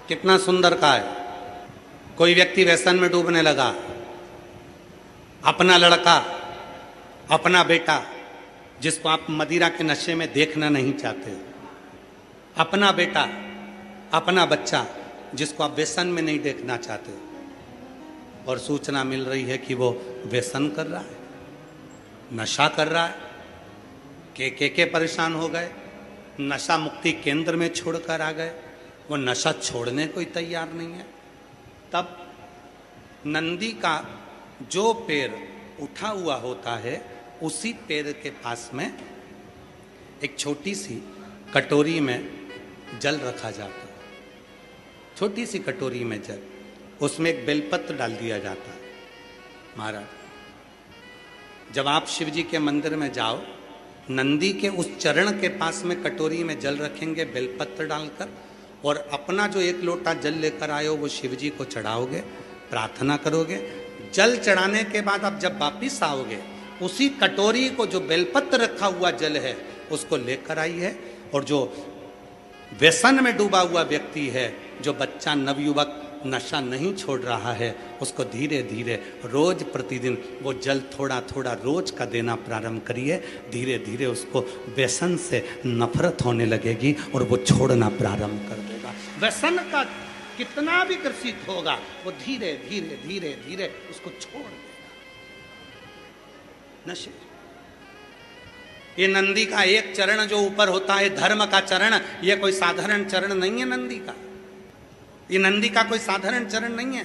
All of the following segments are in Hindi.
कितना सुंदर का है। कोई व्यक्ति व्यसन में डूबने लगा, अपना लड़का, अपना बेटा जिसको आप मदिरा के नशे में देखना नहीं चाहते, अपना बेटा, अपना बच्चा जिसको आप व्यसन में नहीं देखना चाहते, और सूचना मिल रही है कि वो व्यसन कर रहा है, नशा कर रहा है। के परेशान हो गए, नशा मुक्ति केंद्र में छोड़कर आ गए, वो नशा छोड़ने को ही तैयार नहीं है। तब नंदी का जो पैर उठा हुआ होता है, उसी पैर के पास में एक छोटी सी कटोरी में जल रखा जाता है। छोटी सी कटोरी में जल, उसमें एक बेलपत्र डाल दिया जाता है। महाराज, जब आप शिव जी के मंदिर में जाओ, नंदी के उस चरण के पास में कटोरी में जल रखेंगे बेलपत्र डालकर, और अपना जो एक लोटा जल लेकर आए हो वो शिव जी को चढ़ाओगे, प्रार्थना करोगे। जल चढ़ाने के बाद आप जब वापिस आओगे, उसी कटोरी को, जो बेलपत्र रखा हुआ जल है, उसको लेकर आइए। और जो व्यसन में डूबा हुआ व्यक्ति है, जो बच्चा नवयुवक नशा नहीं छोड़ रहा है, उसको धीरे धीरे रोज प्रतिदिन वो जल थोड़ा थोड़ा रोज का देना प्रारंभ करिए। धीरे धीरे उसको व्यसन से नफरत होने लगेगी और वो छोड़ना प्रारंभ कर देगा। व्यसन का कितना भी ग्रसित होगा, वो धीरे धीरे धीरे धीरे उसको छोड़ देगा। नशे, ये नंदी का एक चरण जो ऊपर होता है, धर्म का चरण, ये कोई साधारण चरण नहीं है नंदी का। ये नंदी का कोई साधारण चरण नहीं है।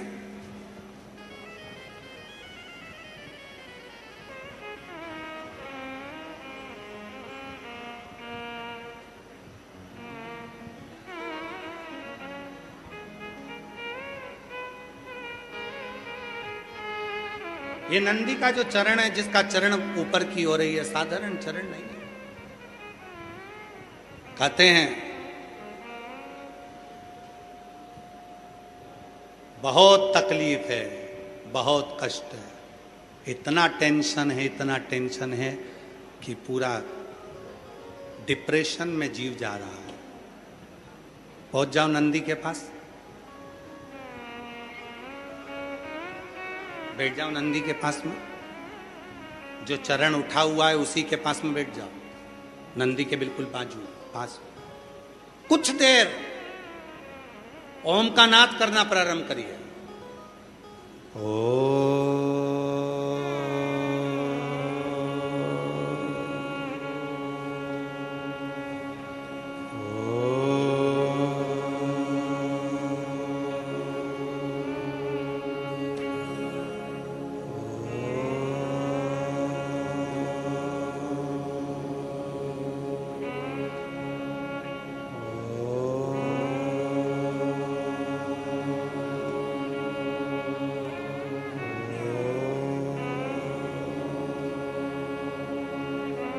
ये नंदी का जो चरण है, जिसका चरण ऊपर की हो रही है, साधारण चरण नहीं है। कहते हैं बहुत तकलीफ है, बहुत कष्ट है, इतना टेंशन है, इतना टेंशन है कि पूरा डिप्रेशन में जीव जा रहा है। पहुंच जाओ नंदी के पास, बैठ जाओ नंदी के पास में, जो चरण उठा हुआ है उसी के पास में बैठ जाओ, नंदी के बिल्कुल बाजू पास। कुछ देर ओम का नाद करना प्रारंभ करिए।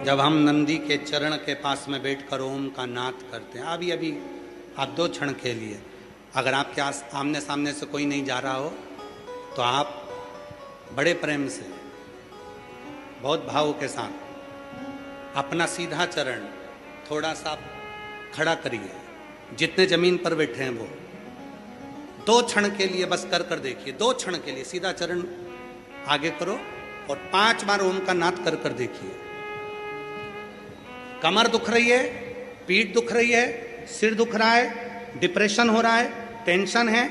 जब हम नंदी के चरण के पास में बैठकर ओम का नाद करते हैं, अभी अभी आप 2 क्षण के लिए, अगर आपके आमने सामने से कोई नहीं जा रहा हो, तो आप बड़े प्रेम से, बहुत भाव के साथ अपना सीधा चरण थोड़ा सा खड़ा करिए। जितने जमीन पर बैठे हैं वो 2 क्षण के लिए बस कर देखिए। 2 क्षण के लिए सीधा चरण आगे करो और 5 बार ओम का नाद कर देखिए। कमर दुख रही है, पीठ दुख रही है, सिर दुख रहा है, डिप्रेशन हो रहा है, टेंशन है,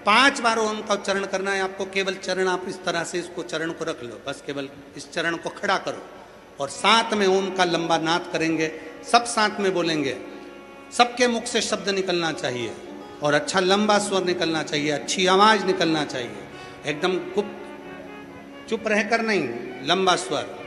5 बार ओम का उच्चारण करना है आपको। केवल चरण आप इस तरह से इसको चरण को रख लो, बस केवल इस चरण को खड़ा करो और साथ में ओम का लंबा नाद करेंगे। सब साथ में बोलेंगे, सबके मुख से शब्द निकलना चाहिए और अच्छा लंबा स्वर निकलना चाहिए, अच्छी आवाज निकलना चाहिए, एकदम गुप्त चुप रहकर नहीं, लंबा स्वर।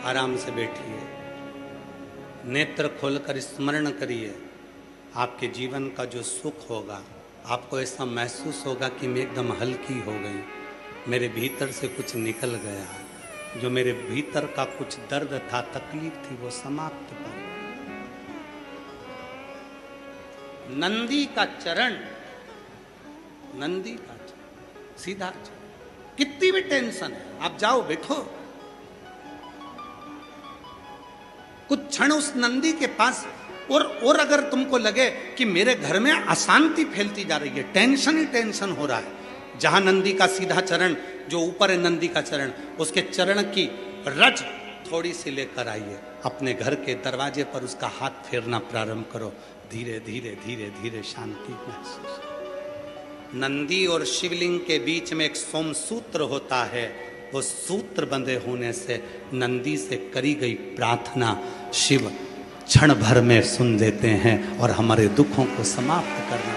आराम से बैठिए, नेत्र खोलकर स्मरण करिए। आपके जीवन का जो सुख होगा, आपको ऐसा महसूस होगा कि मैं एकदम हल्की हो गई, मेरे भीतर से कुछ निकल गया, जो मेरे भीतर का कुछ दर्द था, तकलीफ थी, वो समाप्त हो गई। नंदी का चरण, नंदी का चरण, सीधा चरण। कितनी भी टेंशन है, आप जाओ बैठो, कुछ क्षण उस नंदी के पास। और अगर तुमको लगे कि मेरे घर में अशांति फैलती जा रही है, टेंशन ही टेंशन हो रहा है, जहां नंदी का सीधा चरण, जो ऊपर है नंदी का चरण, उसके चरण की रज थोड़ी सी लेकर आइए, अपने घर के दरवाजे पर उसका हाथ फेरना प्रारंभ करो। धीरे धीरे धीरे धीरे शांति महसूस। नंदी और शिवलिंग के बीच में एक सोमसूत्र होता है, वो सूत्र बंधे होने से नंदी से करी गई प्रार्थना शिव क्षण भर में सुन लेते हैं और हमारे दुखों को समाप्त करना